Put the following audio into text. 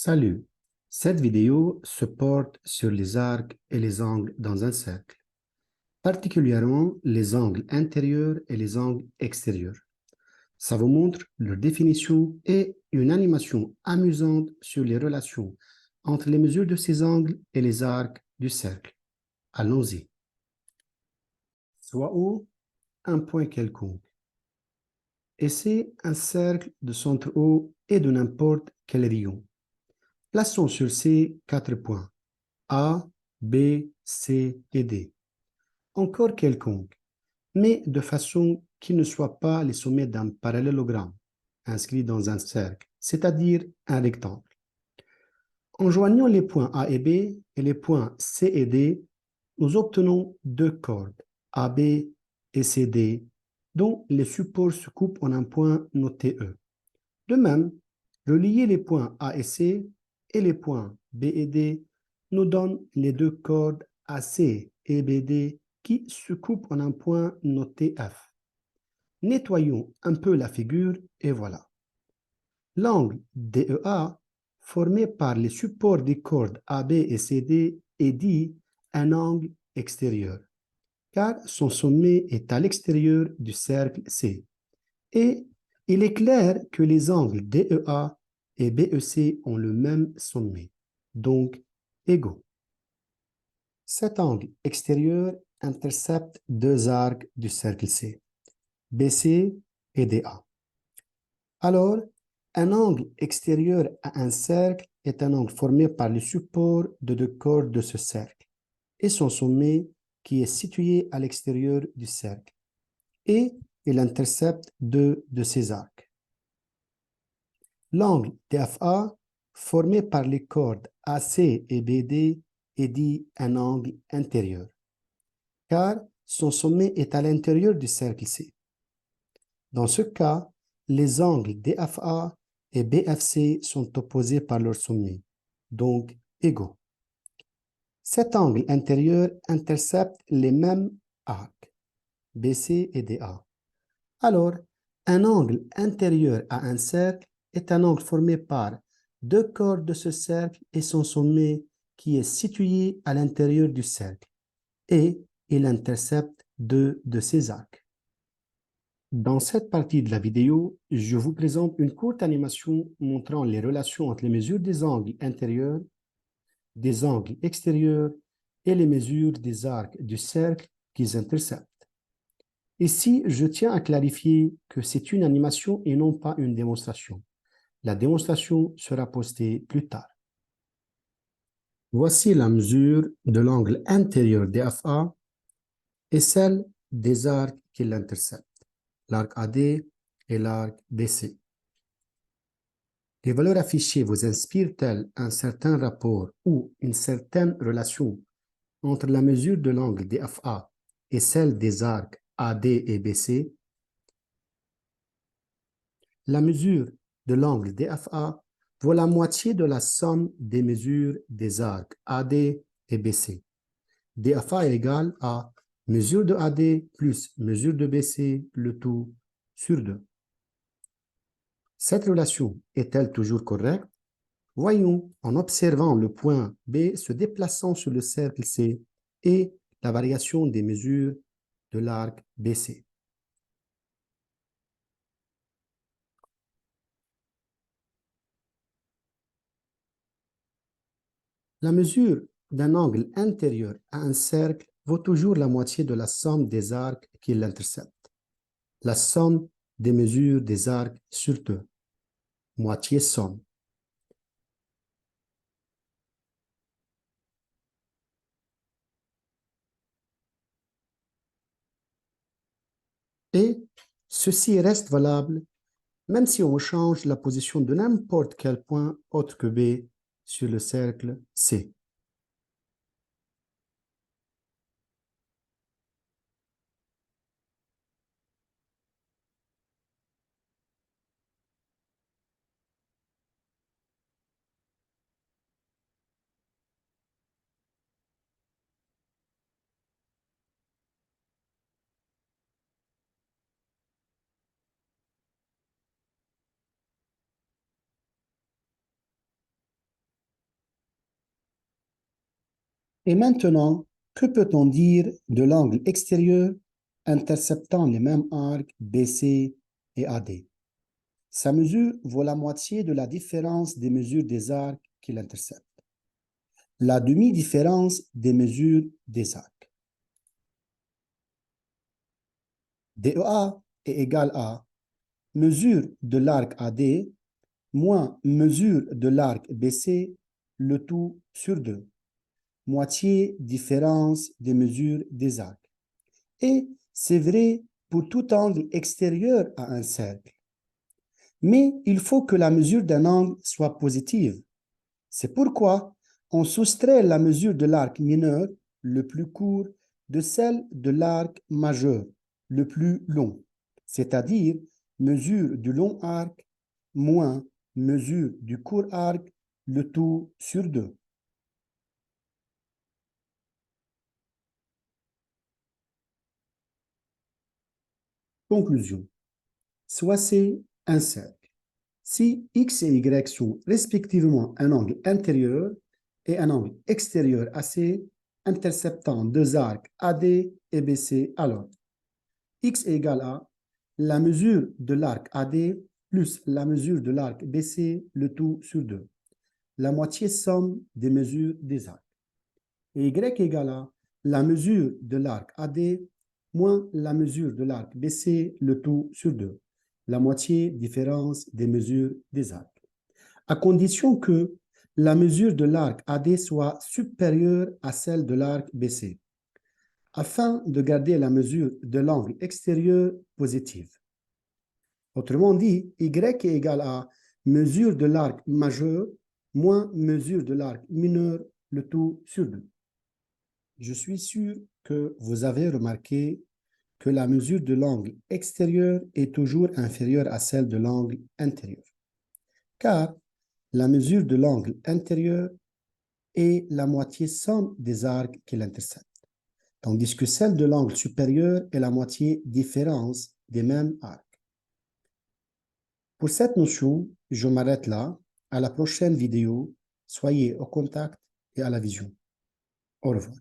Salut, cette vidéo se porte sur les arcs et les angles dans un cercle, particulièrement les angles intérieurs et les angles extérieurs. Ça vous montre leur définition et une animation amusante sur les relations entre les mesures de ces angles et les arcs du cercle. Allons-y. Soit O, un point quelconque. Et c'est un cercle de centre O et de n'importe quel rayon. Plaçons sur C 4 points. A, B, C et D. Encore quelconque, mais de façon qui ne soit pas les sommets d'un parallélogramme inscrit dans un cercle, c'est-à-dire un rectangle. En joignant les points A et B et les points C et D, nous obtenons deux cordes, AB et CD, dont les supports se coupent en un point noté E. De même, relier les points A et C et les points B et D nous donne les deux cordes AC et BD qui se coupent en un point noté F. Nettoyons un peu la figure et voilà. L'angle DEA, formé par les supports des cordes AB et CD, est dit un angle extérieur, car son sommet est à l'extérieur du cercle C. Et il est clair que les angles DEA et BEC ont le même sommet, donc égaux. Cet angle extérieur intercepte deux arcs du cercle C, BC et DA. Alors, un angle extérieur à un cercle est un angle formé par le support de deux cordes de ce cercle et son sommet qui est situé à l'extérieur du cercle. Et il intercepte deux de ces arcs. L'angle DFA, formé par les cordes AC et BD, est dit un angle intérieur, car son sommet est à l'intérieur du cercle C. Dans ce cas, les angles DFA et BFC sont opposés par leur sommet, donc égaux. Cet angle intérieur intercepte les mêmes arcs, BC et DA. Alors, un angle intérieur à un cercle est un angle formé par deux cordes de ce cercle et son sommet qui est situé à l'intérieur du cercle, et il intercepte deux de ces arcs. Dans cette partie de la vidéo, je vous présente une courte animation montrant les relations entre les mesures des angles intérieurs, des angles extérieurs et les mesures des arcs du cercle qu'ils interceptent. Ici, je tiens à clarifier que c'est une animation et non pas une démonstration. La démonstration sera postée plus tard. Voici la mesure de l'angle intérieur DFA et celle des arcs qui l'interceptent, l'arc AD et l'arc DC. Les valeurs affichées vous inspirent-elles un certain rapport ou une certaine relation entre la mesure de l'angle DFA et celle des arcs AD et BC? La mesure de l'angle DFA vaut la moitié de la somme des mesures des arcs AD et BC. DFA est égal à mesure de AD plus mesure de BC, le tout sur 2. Cette relation est-elle toujours correcte? Voyons en observant le point B se déplaçant sur le cercle C et la variation des mesures de l'arc BC. La mesure d'un angle intérieur à un cercle vaut toujours la moitié de la somme des arcs qui l'interceptent. La somme des mesures des arcs sur 2. Moitié somme. Et ceci reste valable même si on change la position de n'importe quel point autre que B sur le cercle C. Et maintenant, que peut-on dire de l'angle extérieur interceptant les mêmes arcs BC et AD? Sa mesure vaut la moitié de la différence des mesures des arcs qu'il intercepte. La demi-différence des mesures des arcs. DEA est égal à mesure de l'arc AD moins mesure de l'arc BC, le tout sur 2. Moitié différence des mesures des arcs. Et c'est vrai pour tout angle extérieur à un cercle. Mais il faut que la mesure d'un angle soit positive. C'est pourquoi on soustrait la mesure de l'arc mineur, le plus court, de celle de l'arc majeur, le plus long, c'est-à-dire mesure du long arc moins mesure du court arc, le tout sur 2. Conclusion. Soit c'est un cercle. Si x et y sont respectivement un angle intérieur et un angle extérieur AC interceptant deux arcs AD et BC, alors x est égal à la mesure de l'arc AD plus la mesure de l'arc BC, le tout sur 2. La moitié somme des mesures des arcs. Et y est égal à la mesure de l'arc AD moins la mesure de l'arc BC, le tout sur 2. La moitié différence des mesures des arcs. À condition que la mesure de l'arc AD soit supérieure à celle de l'arc BC, afin de garder la mesure de l'angle extérieur positive. Autrement dit, Y est égal à mesure de l'arc majeur moins mesure de l'arc mineur, le tout sur 2. Je suis sûr que vous avez remarqué que la mesure de l'angle extérieur est toujours inférieure à celle de l'angle intérieur, car la mesure de l'angle intérieur est la moitié somme des arcs qui l'interceptent, tandis que celle de l'angle supérieur est la moitié différence des mêmes arcs. Pour cette notion, je m'arrête là. À la prochaine vidéo. Soyez au contact et à la vision. Au revoir.